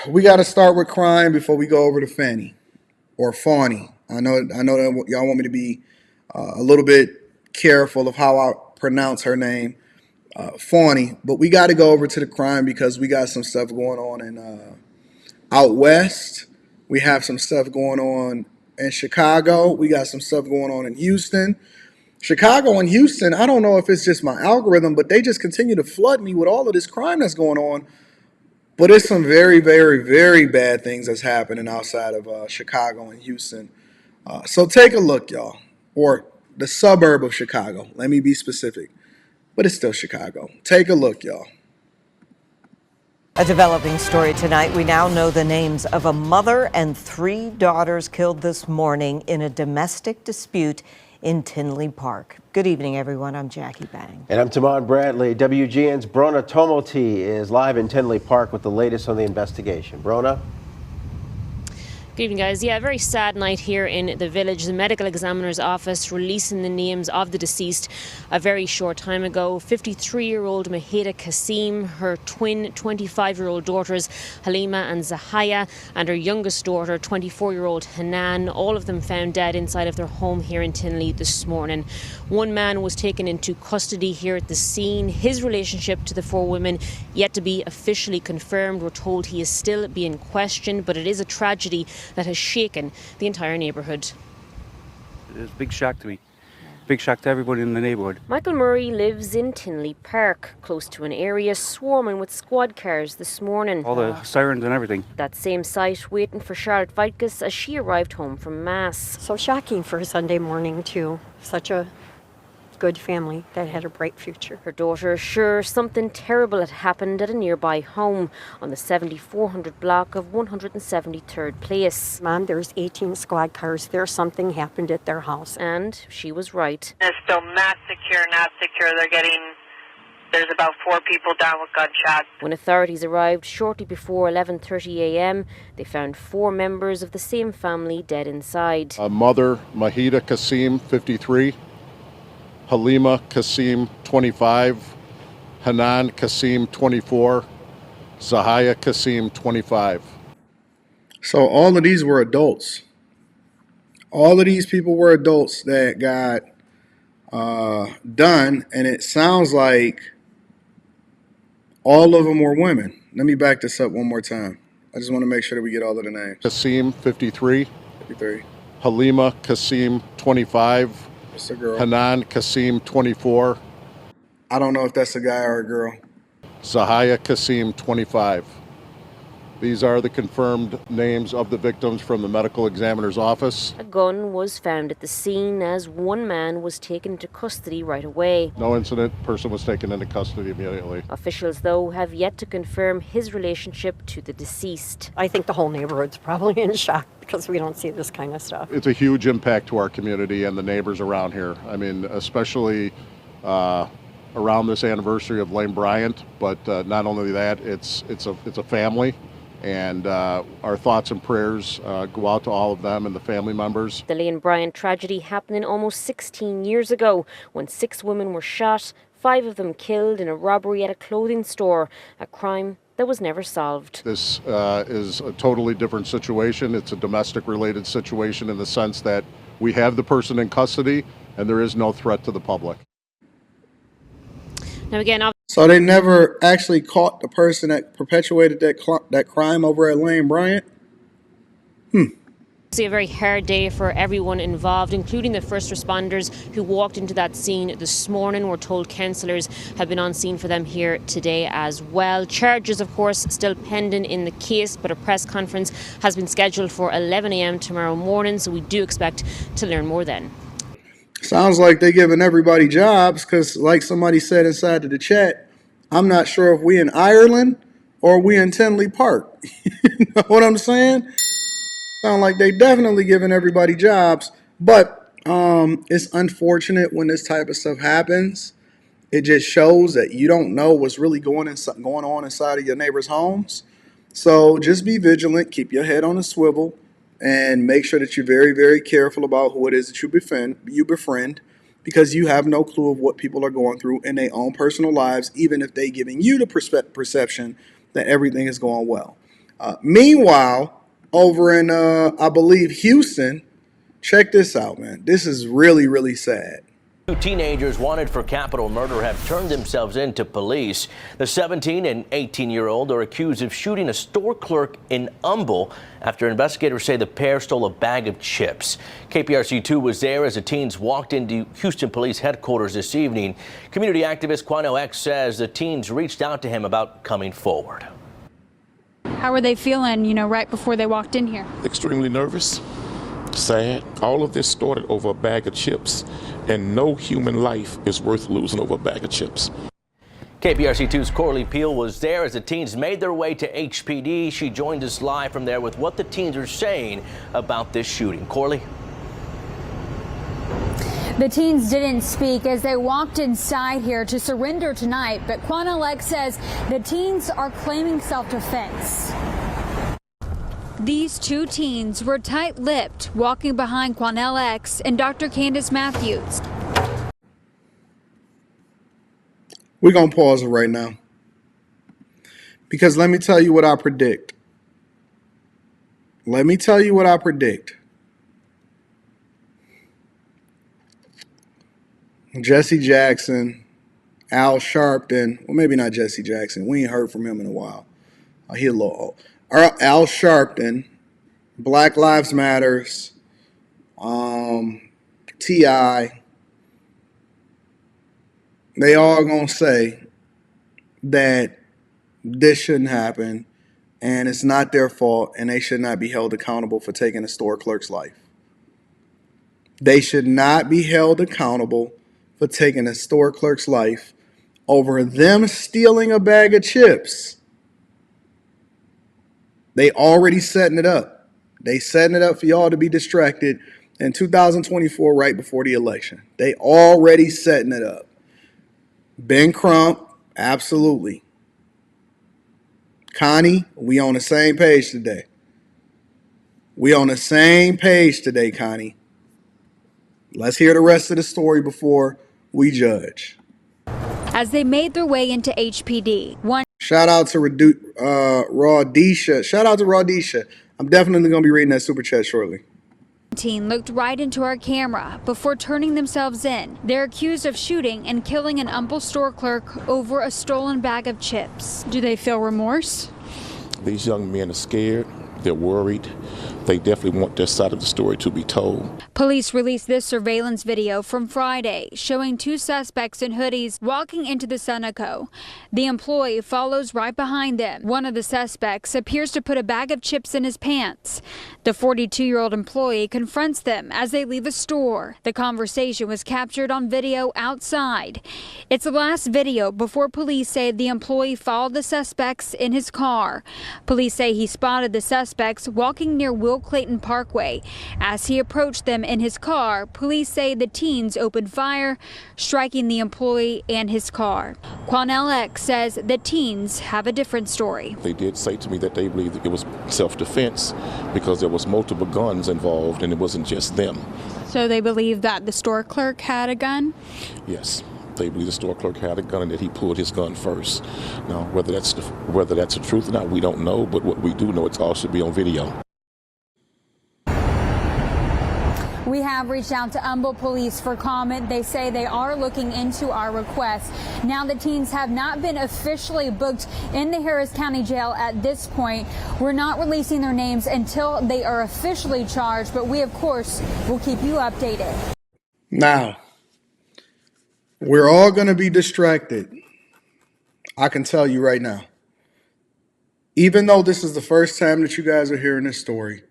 We got to start with crime before we go over to Fanny or Fawny. I know that y'all want me to be a little bit careful of how I pronounce her name, Fawny. But we got to go over to the crime because we got some stuff going on in out west. We have some stuff going on in Chicago. We got some stuff going on in Houston. Chicago and Houston, I don't know if it's just my algorithm, but they just continue to flood me with all of this crime that's going on. But it's some very, very, very bad things that's happening outside of Chicago and Houston. So take a look, y'all. Or the suburb of Chicago. Let me be specific. But it's still Chicago. Take a look, y'all. A developing story tonight. We now know the names of a mother and 3 daughters killed this morning in a domestic dispute in Tinley Park. Good evening, everyone. I'm Jackie Bang. And I'm Tamon Bradley. WGN's Brona Tomoti is live in Tinley Park with the latest on the investigation. Brona? Good evening, guys. Yeah, a very sad night here in the village. The medical examiner's office releasing the names of the deceased a very short time ago. 53-year-old Maheda Kasim, her twin 25-year-old daughters Halima and Zahaya, and her youngest daughter, 24-year-old Hanan, all of them found dead inside of their home here in Tinley this morning. One man was taken into custody here at the scene. His relationship to the 4 women yet to be officially confirmed. We're told he is still being questioned, but it is a tragedy that has shaken the entire neighbourhood. It's a big shock to me. Big shock to everybody in the neighbourhood. Michael Murray lives in Tinley Park, close to an area swarming with squad cars this morning. All the sirens and everything. That same site waiting for Charlotte Vitkes as she arrived home from Mass. So shocking for a Sunday morning too. Such a good family that had a bright future. Her daughter is sure something terrible had happened at a nearby home on the 7400 block of 173rd Place. Mom, there's 18 squad cars there. Something happened at their house. And she was right. It's still not secure. There's about 4 people down with gunshots. When authorities arrived shortly before 11:30 a.m., they found 4 members of the same family dead inside. Mother Maheda Kasim, 53. Halima Kasim, 25, Hanan Kasim, 24, Zahaya Kasim, 25. So all of these were adults. All of these people were adults that got done, and it sounds like all of them were women. Let me back this up one more time. I just want to make sure that we get all of the names. Kasim, 53. 53. Halima Kasim, 25. It's a girl. Hanan Kasim, 24. I don't know if that's a guy or a girl. Zahaya Kasim, 25. These are the confirmed names of the victims from the medical examiner's office. A gun was found at the scene as one man was taken into custody right away. No incident. Person was taken into custody immediately. Officials, though, have yet to confirm his relationship to the deceased. I think the whole neighborhood's probably in shock because we don't see this kind of stuff. It's a huge impact to our community and the neighbors around here. I mean, especially around this anniversary of Lane Bryant, but not only that, it's a family. And our thoughts and prayers go out to all of them and the family members. The Lane Bryant tragedy happening almost 16 years ago when 6 women were shot, 5 of them killed in a robbery at a clothing store, a crime that was never solved. This is a totally different situation. It's a domestic related situation in the sense that we have the person in custody and there is no threat to the public. Now again, so they never actually caught the person that perpetuated that crime over at Lane Bryant? It's a very hard day for everyone involved, including the first responders who walked into that scene this morning. We're told counsellors have been on scene for them here today as well. Charges, of course, still pending in the case, but a press conference has been scheduled for 11 a.m. tomorrow morning, so we do expect to learn more then. Sounds like they're giving everybody jobs because, like somebody said inside of the chat, I'm not sure if we in Ireland or we in Tinley Park. You know what I'm saying? Sound like they definitely giving everybody jobs, but it's unfortunate when this type of stuff happens. It just shows that you don't know what's really going on inside of your neighbors' homes. So just be vigilant, keep your head on a swivel, and make sure that you're very, very careful about who it is that you befriend, because you have no clue of what people are going through in their own personal lives, even if they're giving you the perception that everything is going well. Meanwhile, over in, I believe, Houston, check this out, man. This is really, really sad. Two teenagers wanted for capital murder have turned themselves in to police. The 17 and 18-year-old are accused of shooting a store clerk in Humble after investigators say the pair stole a bag of chips. KPRC2 was there as the teens walked into Houston Police headquarters this evening. Community activist Quano X says the teens reached out to him about coming forward. How were they feeling, right before they walked in here? Extremely nervous, sad. All of this started over a bag of chips, and no human life is worth losing over a bag of chips. KPRC2's Corley Peel was there as the teens made their way to HPD. She joined us live from there with what the teens are saying about this shooting. Corley? The teens didn't speak as they walked inside here to surrender tonight, but Quano X says the teens are claiming self-defense. These two teens were tight-lipped, walking behind Quanell X and Dr. Candace Matthews. We're going to pause it right now. Because let me tell you what I predict. Let me tell you what I predict. Jesse Jackson, Al Sharpton, well, maybe not Jesse Jackson. We ain't heard from him in a while. He a little old. Al Sharpton, Black Lives Matters, T.I., they all gonna say that this shouldn't happen and it's not their fault and they should not be held accountable for taking a store clerk's life. They should not be held accountable for taking a store clerk's life over them stealing a bag of chips. They already setting it up. They setting it up for y'all to be distracted in 2024 right before the election. They already setting it up. Ben Crump, absolutely. Connie, we on the same page today. We on the same page today, Connie. Let's hear the rest of the story before we judge. As they made their way into HPD, Shout out to Rawdisha. Shout out to Rawdisha. I'm definitely going to be reading that super chat shortly. teen looked right into our camera before turning themselves in. They're accused of shooting and killing an Humble store clerk over a stolen bag of chips. Do they feel remorse? These young men are scared. They're worried. They definitely want their side of the story to be told. Police released this surveillance video from Friday showing two suspects in hoodies walking into the Sunoco. The employee follows right behind them. One of the suspects appears to put a bag of chips in his pants. The 42-year-old employee confronts them as they leave the store. The conversation was captured on video outside. It's the last video before police say the employee followed the suspects in his car. Police say he spotted the suspects walking near Will Clayton Parkway. As he approached them in his car, police say the teens opened fire, striking the employee and his car. Quanell X says the teens have a different story. They did say to me that they believed that it was self-defense because there was multiple guns involved and it wasn't just them. So they believe that the store clerk had a gun? Yes. They believe the store clerk had a gun and that he pulled his gun first. Now, whether that's the truth or not, we don't know, but what we do know, it's all should be on video. We have reached out to Humble Police for comment. They say they are looking into our request. Now the teens have not been officially booked in the Harris County Jail at this point. We're not releasing their names until they are officially charged, but we, of course, will keep you updated. Now, we're all going to be distracted. I can tell you right now. Even though this is the first time that you guys are hearing this story,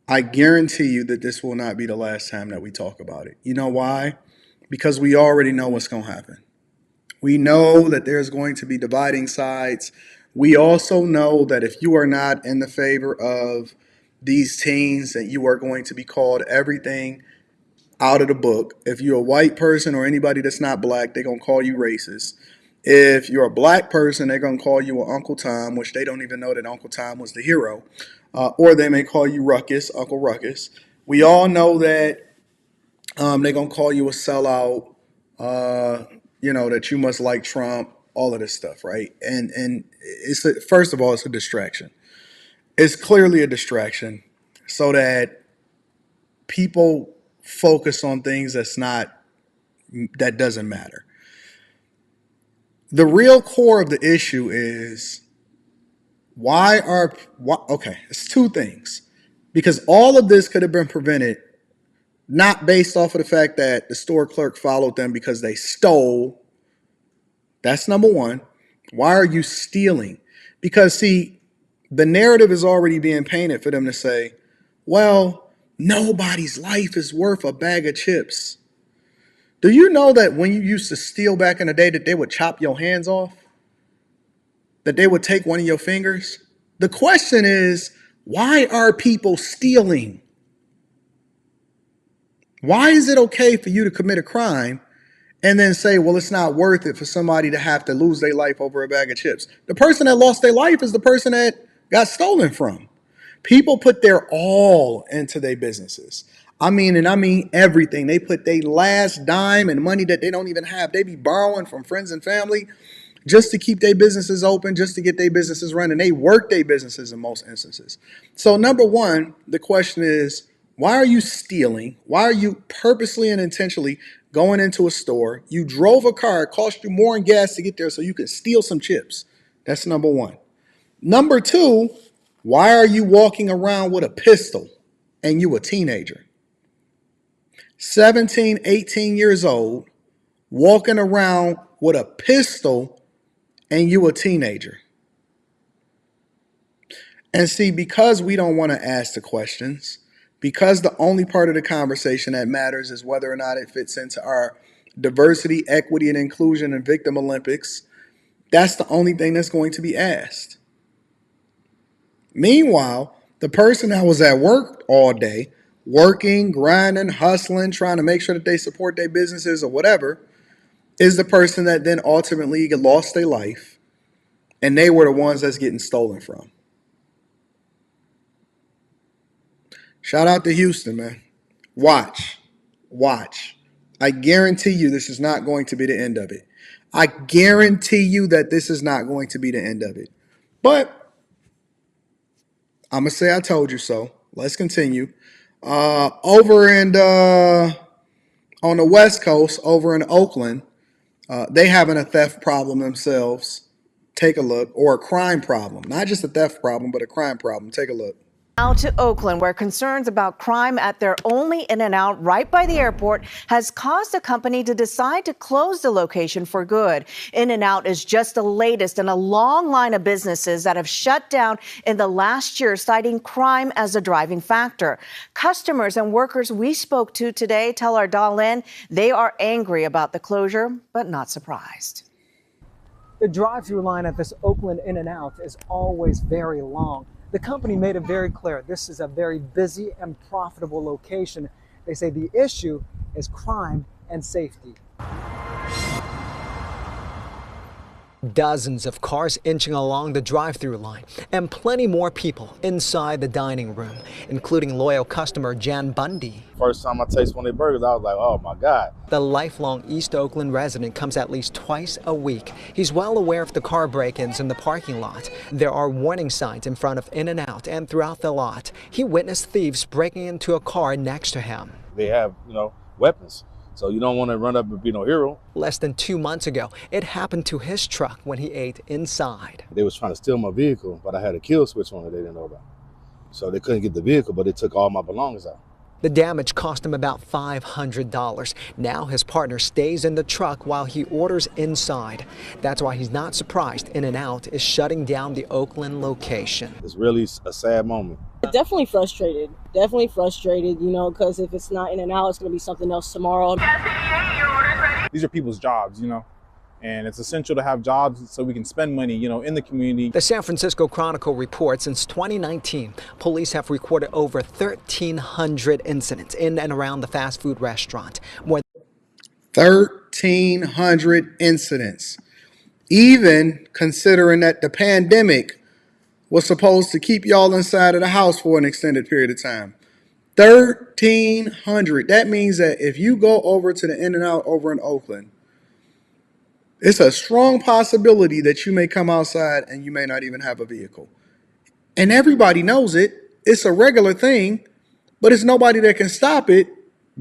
I guarantee you that this will not be the last time that we talk about it. You know why? Because we already know what's going to happen. We know that there's going to be dividing sides. We also know that if you are not in the favor of these teens, that you are going to be called everything out of the book. If you're a white person or anybody that's not black, they're going to call you racist. If you're a black person, they're going to call you an Uncle Tom, which they don't even know that Uncle Tom was the hero. Or they may call you Ruckus, Uncle Ruckus. We all know that they're going to call you a sellout, that you must like Trump, all of this stuff, right? And first of all, it's a distraction. is clearly a distraction so that people focus on things that doesn't matter. The real core of the issue is okay, it's two things. Because all of this could have been prevented not based off of the fact that the store clerk followed them because they stole. That's number one. Why are you stealing? Because, see, the narrative is already being painted for them to say, well, nobody's life is worth a bag of chips. Do you know that when you used to steal back in the day that they would chop your hands off? That they would take one of your fingers? The question is, why are people stealing? Why is it okay for you to commit a crime and then say, well, it's not worth it for somebody to have to lose their life over a bag of chips? The person that lost their life is the person that got stolen from. People put their all into their businesses. I mean everything. They put their last dime and money that they don't even have. They be borrowing from friends and family just to keep their businesses open, just to get their businesses running. They work their businesses in most instances. So number one, the question is, why are you stealing? Why are you purposely and intentionally going into a store? You drove a car, it cost you more in gas to get there so you could steal some chips. That's number one. Number two, why are you walking around with a pistol and you a teenager? 17, 18 years old, walking around with a pistol and you a teenager. And see, because we don't want to ask the questions, because the only part of the conversation that matters is whether or not it fits into our diversity, equity, and inclusion and victim Olympics, that's the only thing that's going to be asked. Meanwhile, the person that was at work all day, working, grinding, hustling, trying to make sure that they support their businesses or whatever, is the person that then ultimately lost their life, and they were the ones that's getting stolen from. Shout out to Houston, man. Watch. I guarantee you this is not going to be the end of it. I guarantee you that this is not going to be the end of it. But I'm going to say I told you so. Let's continue. Over on the West Coast, over in Oakland, they having a theft problem themselves. Take a look. Or a crime problem. Not just a theft problem, but a crime problem. Take a look. Now to Oakland, where concerns about crime at their only In-N-Out right by the airport has caused a company to decide to close the location for good. In-N-Out is just the latest in a long line of businesses that have shut down in the last year, citing crime as a driving factor. Customers and workers we spoke to today tell our Dahlin they are angry about the closure, but not surprised. The drive-through line at this Oakland In-N-Out is always very long. The company made it very clear this is a very busy and profitable location. They say the issue is crime and safety. Dozens of cars inching along the drive-through line and plenty more people inside the dining room, including loyal customer Jan Bundy. First time I tasted one of their burgers, I was like, oh my God. The lifelong East Oakland resident comes at least twice a week. He's well aware of the car break-ins in the parking lot. There are warning signs in front of In-N-Out and throughout the lot. He witnessed thieves breaking into a car next to him. They have, weapons. So you don't want to run up and be no hero. Less than 2 months ago, it happened to his truck when he ate inside. They was trying to steal my vehicle, but I had a kill switch on it they didn't know about. So they couldn't get the vehicle, but they took all my belongings out. The damage cost him about $500. Now his partner stays in the truck while he orders inside. That's why he's not surprised In-N-Out is shutting down the Oakland location. It's really a sad moment. Definitely frustrated, because if it's not In-N-Out, it's going to be something else tomorrow. These are people's jobs, and it's essential to have jobs so we can spend money, in the community. The San Francisco Chronicle reports since 2019, police have recorded over 1,300 incidents in and around the fast food restaurant. More 1,300 incidents. Even considering that the pandemic was supposed to keep y'all inside of the house for an extended period of time. 1,300. That means that if you go over to the In-N-Out over in Oakland, it's a strong possibility that you may come outside and you may not even have a vehicle. And everybody knows it. It's a regular thing, but it's nobody that can stop it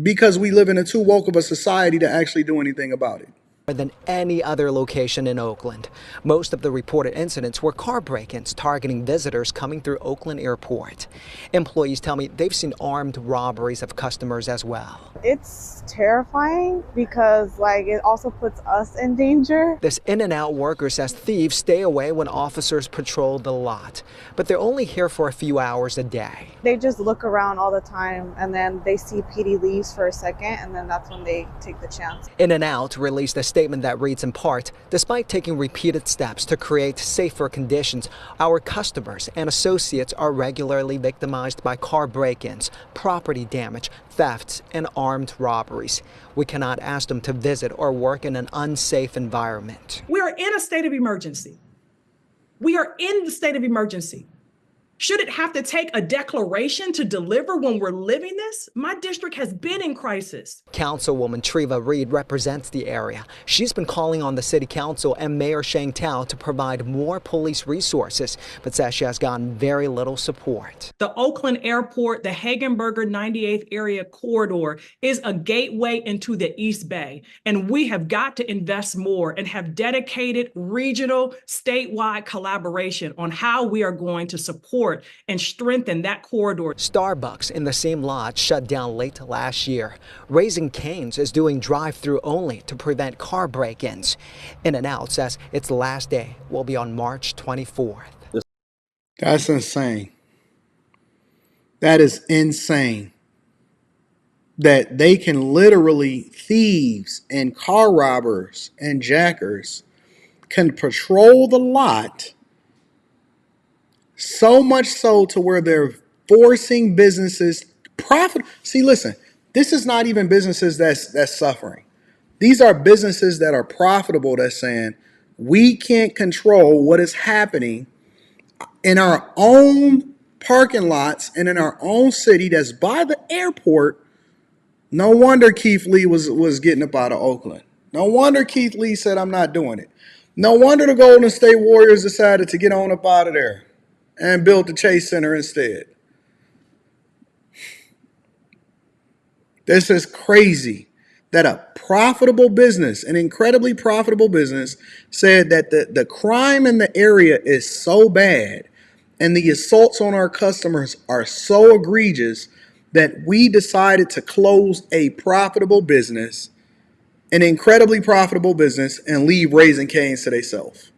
because we live in a too woke of a society to actually do anything about it. Than any other location in Oakland. Most of the reported incidents were car break-ins targeting visitors coming through Oakland Airport. Employees tell me they've seen armed robberies of customers as well. It's terrifying because it also puts us in danger. This In-N-Out worker says thieves stay away when officers patrol the lot, but they're only here for a few hours a day. They just look around all the time and then they see PD leaves for a second and then that's when they take the chance. In-N-Out released a statement that reads in part, despite taking repeated steps to create safer conditions, our customers and associates are regularly victimized by car break-ins, property damage, thefts, and armed robberies. We cannot ask them to visit or work in an unsafe environment. We are in a state of emergency. We are in the state of emergency. Should it have to take a declaration to deliver when we're living this? My district has been in crisis. Councilwoman Treva Reed represents the area. She's been calling on the city council and Mayor Sheng Tao to provide more police resources, but says she has gotten very little support. The Oakland Airport, the Hagenberger 98th area corridor is a gateway into the East Bay, and we have got to invest more and have dedicated regional, statewide collaboration on how we are going to support and strengthen that corridor. Starbucks in the same lot shut down late last year. Raising Cane's is doing drive-through only to prevent car break-ins. In-N-Out says its last day will be on March 24th. That's insane. That is insane. That they can literally, thieves and car robbers and jackers can patrol the lot so much so to where they're forcing businesses profit. See, listen, this is not even businesses that's suffering. These are businesses that are profitable that's saying we can't control what is happening in our own parking lots and in our own city that's by the airport. No wonder Keith Lee was getting up out of Oakland. No wonder Keith Lee said, I'm not doing it. No wonder the Golden State Warriors decided to get on up out of there and build the Chase Center instead. This is crazy that a profitable business, an incredibly profitable business, said that the crime in the area is so bad and the assaults on our customers are so egregious that we decided to close a profitable business, an incredibly profitable business, and leave Raising Cane's to themselves.